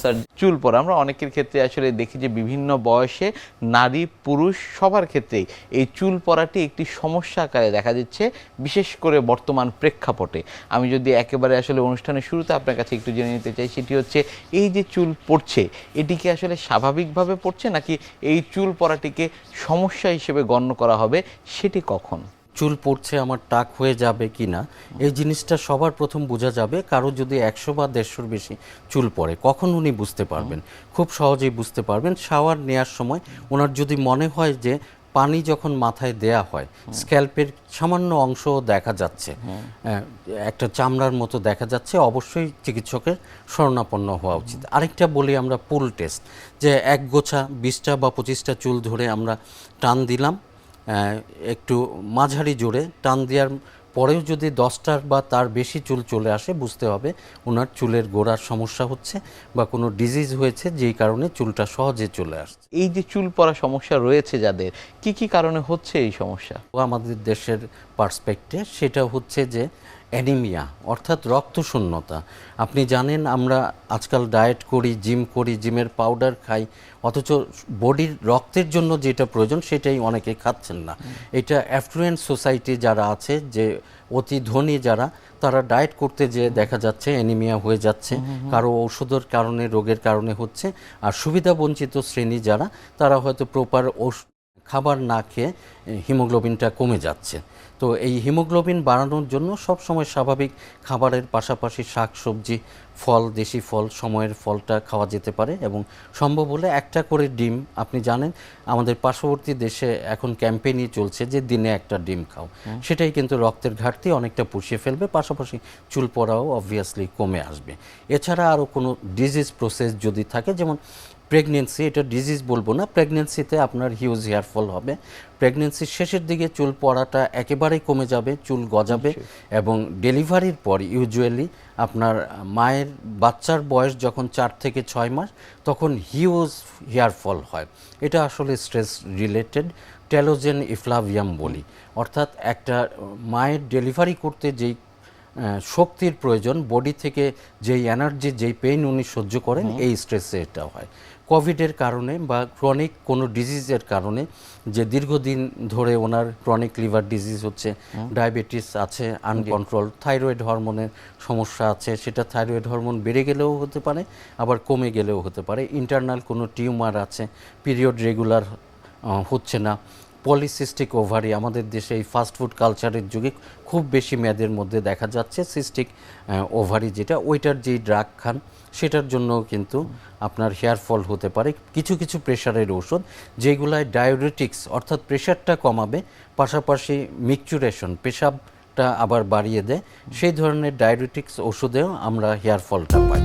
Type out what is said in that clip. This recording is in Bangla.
স্যার, চুল পড়া আমরা অনেকের ক্ষেত্রে আসলে দেখি যে বিভিন্ন বয়সে নারী পুরুষ সবার ক্ষেত্রেই এই চুল পড়াটি একটি সমস্যা আকারে দেখা দিচ্ছে, বিশেষ করে বর্তমান প্রেক্ষাপটে। আমি যদি একেবারে আসলে অনুষ্ঠানের শুরুতে আপনার কাছে একটু জেনে নিতে চাই, সেটি হচ্ছে এই যে চুল পড়ছে এটি কি আসলে স্বাভাবিকভাবে পড়ছে, নাকি এই চুল পড়াটিকে সমস্যা হিসেবে গণ্য করা হবে, সেটি কখন? চুল পড়ছে আমার টাক হয়ে যাবে কি না, এই জিনিসটা সবার প্রথম বোঝা যাবে কারো যদি 100 বা 150-র বেশি চুল পড়ে। কখন উনি বুঝতে পারবেন? খুব সহজেই বুঝতে পারবেন শাওয়ার নেওয়ার সময় ওনার যদি মনে হয় যে পানি যখন মাথায় দেয়া হয় স্ক্যাল্পের সামান্য অংশ দেখা যাচ্ছে, একটা চামড়ার মতো দেখা যাচ্ছে, অবশ্যই চিকিৎসকের শরণাপন্ন হওয়া উচিত। আরেকটা বলি আমরা পুল টেস্ট, যে এক গোছা 20টা বা 25টা চুল ধরে আমরা টান দিলাম, একটু মাঝারি জোরে টান দেওয়ার পরেও যদি 10টার বা তার বেশি চুল চলে আসে, বুঝতে হবে ওনার চুলের গোড়ার সমস্যা হচ্ছে বা কোনো ডিজিজ হয়েছে যেই কারণে চুলটা সহজে চলে আসছে। এই যে চুল পড়া সমস্যা রয়েছে যাদের, কি কি কারণে হচ্ছে এই সমস্যা? আমাদের দেশের পার্সপেক্টে সেটা হচ্ছে যে অ্যানিমিয়া, অর্থাৎ রক্তশূন্যতা। আপনি জানেন আমরা আজকাল ডায়েট করি, জিম করি, জিমের পাউডার খাই, অথচ বডির রক্তের জন্য যেটা প্রয়োজন সেটাই অনেকে খাচ্ছেন না। এটা অ্যাফ্লুয়েন্ট সোসাইটি যারা আছে, যে অতি ধনী যারা, তারা ডায়েট করতে যেয়ে দেখা যাচ্ছে অ্যানিমিয়া হয়ে যাচ্ছে, কারো ঔষধের কারণে, রোগের কারণে হচ্ছে। আর সুবিধাবঞ্চিত শ্রেণী যারা, তারা হয়তো প্রপার খাবার না খেয়ে হিমোগ্লোবিনটা কমে যাচ্ছে। তো এই হিমোগ্লোবিন বাড়ানোর জন্য সবসময় স্বাভাবিক খাবারের পাশাপাশি শাকসবজি, ফল, দেশি ফল, সময়ের ফলটা খাওয়া যেতে পারে, এবং সম্ভব হলে একটা করে ডিম। আপনি জানেন আমাদের পার্শ্ববর্তী দেশে এখন ক্যাম্পেইনই চলছে যে দিনে একটা ডিম খাও, সেটাই কিন্তু রক্তের ঘাটতি অনেকটা পুষিয়ে ফেলবে, পাশাপাশি চুল পড়াও অবভিয়াসলি কমে আসবে। এছাড়া আরও কোনো ডিজিজ প্রসেস যদি থাকে, যেমন প্রেগনেন্সি, এটা ডিজিজ বলবো না, প্রেগনেন্সিতে আপনার হিউজ হেয়ার ফল হবে, প্রেগনেন্সির শেষের দিকে চুল পড়াটা একেবারেই কমে যাবে, চুল গজাবে, এবং ডেলিভারির পর ইউজুয়ালি আপনার মায়ের বাচ্চার বয়স যখন 4 থেকে 6 মাস, তখন হিউজ হেয়ার ফল হয়। এটা আসলে স্ট্রেস রিলেটেড, টেলোজেন ইফ্লাভিয়াম বলি, অর্থাৎ একটা মায়ের ডেলিভারি করতে যেই শক্তির প্রয়োজন, বডি থেকে যেই এনার্জি, যেই পেইন উনি সহ্য করেন, এই স্ট্রেসে এটা হয়। কোভিডের কারণে বা ক্রনিক কোনো ডিজিজের কারণে, যে দীর্ঘদিন ধরে ওনার ক্রনিক লিভার ডিজিজ হচ্ছে, ডায়াবেটিস আছে আনকন্ট্রোল, থাইরয়েড হরমোনের সমস্যা আছে, সেটা থাইরয়েড হরমোন বেড়ে গেলেও হতে পারে, আবার কমে গেলেও হতে পারে, ইন্টারনাল কোনো টিউমার আছে, পিরিয়ড রেগুলার হচ্ছে না, পলিসিস্টিক ওভারি, আমাদের দেশে এই ফাস্টফুড কালচারের যুগে খুব বেশি মেয়েদের মধ্যে দেখা যাচ্ছে সিস্টিক ওভারি, যেটা ওইটার যেই ড্রাগ খান সেটার জন্য কিন্তু আপনার হেয়ার ফল হতে পারে। কিছু কিছু প্রেশারের ওষুধ যেগুলায় ডায়োরেটিক্স, অর্থাৎ প্রেশারটা কমাবে, পাশাপাশি মিকচুরেশন, পেশাবটা আবার বাড়িয়ে দেয়, সেই ধরনের ডায়োরেটিক্স ওষুধেও আমরা হেয়ার ফলটা পাই।